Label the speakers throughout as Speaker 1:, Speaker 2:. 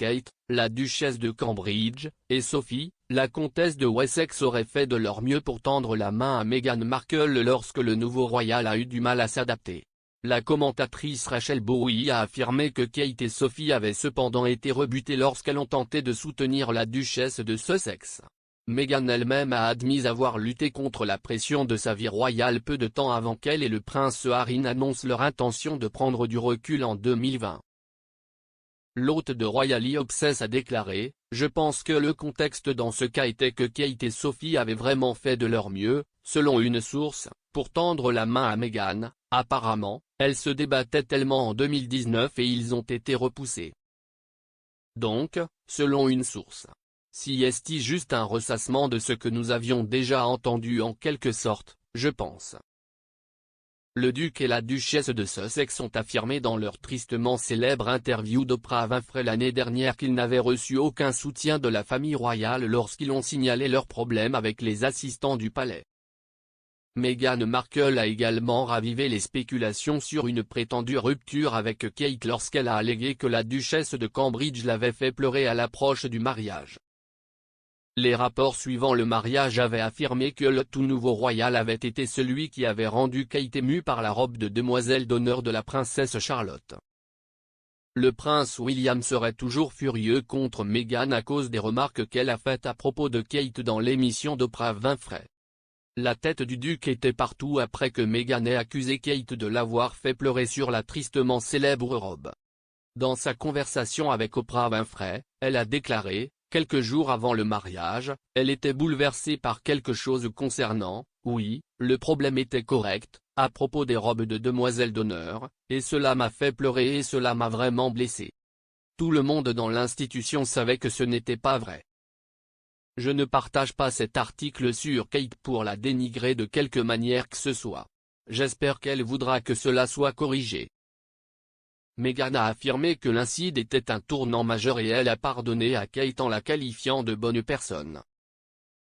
Speaker 1: Kate, la duchesse de Cambridge, et Sophie, la comtesse de Wessex auraient fait de leur mieux pour tendre la main à Meghan Markle lorsque le nouveau royal a eu du mal à s'adapter. La commentatrice Rachel Bowie a affirmé que Kate et Sophie avaient cependant été rebutées lorsqu'elles ont tenté de soutenir la duchesse de Sussex. Meghan elle-même a admis avoir lutté contre la pression de sa vie royale peu de temps avant qu'elle et le prince Harry n'annoncent leur intention de prendre du recul en 2020. L'hôte de Royally Access a déclaré « Je pense que le contexte dans ce cas était que Kate et Sophie avaient vraiment fait de leur mieux, selon une source, pour tendre la main à Meghan. Apparemment, elles se débattaient tellement en 2019 et ils ont été repoussés. Donc, selon une source. Si est juste un ressassement de ce que nous avions déjà entendu en quelque sorte, je pense. » Le duc et la duchesse de Sussex ont affirmé dans leur tristement célèbre interview d'Oprah Winfrey l'année dernière qu'ils n'avaient reçu aucun soutien de la famille royale lorsqu'ils ont signalé leurs problèmes avec les assistants du palais. Meghan Markle a également ravivé les spéculations sur une prétendue rupture avec Kate lorsqu'elle a allégué que la duchesse de Cambridge l'avait fait pleurer à l'approche du mariage. Les rapports suivant le mariage avaient affirmé que le tout nouveau royal avait été celui qui avait rendu Kate émue par la robe de demoiselle d'honneur de la princesse Charlotte. Le prince William serait toujours furieux contre Meghan à cause des remarques qu'elle a faites à propos de Kate dans l'émission d'Oprah Winfrey. La tête du duc était partout après que Meghan ait accusé Kate de l'avoir fait pleurer sur la tristement célèbre robe. Dans sa conversation avec Oprah Winfrey, elle a déclaré « Quelques jours avant le mariage, elle était bouleversée par quelque chose concernant, oui, le problème était correct, à propos des robes de demoiselle d'honneur, et cela m'a fait pleurer et cela m'a vraiment blessée. Tout le monde dans l'institution savait que ce n'était pas vrai. Je ne partage pas cet article sur Kate pour la dénigrer de quelque manière que ce soit. J'espère qu'elle voudra que cela soit corrigé. » Meghan a affirmé que l'incident était un tournant majeur et elle a pardonné à Kate en la qualifiant de bonne personne.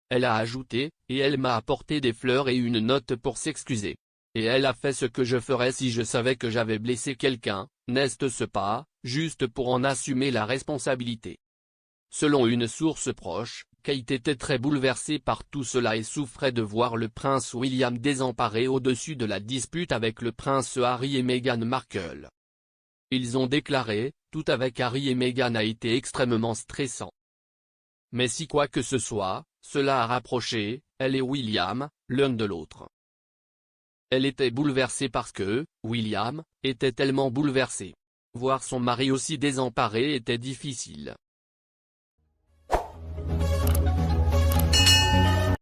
Speaker 1: Elle a ajouté « Et elle m'a apporté des fleurs et une note pour s'excuser. Et elle a fait ce que je ferais si je savais que j'avais blessé quelqu'un, n'est-ce pas, juste pour en assumer la responsabilité. » Selon une source proche, Kate était très bouleversée par tout cela et souffrait de voir le prince William désemparé au-dessus de la dispute avec le prince Harry et Meghan Markle. Ils ont déclaré « Tout avec Harry et Meghan a été extrêmement stressant. Mais si quoi que ce soit, cela a rapproché, elle et William, l'un de l'autre. Elle était bouleversée parce que, William, était tellement bouleversé. Voir son mari aussi désemparé était difficile.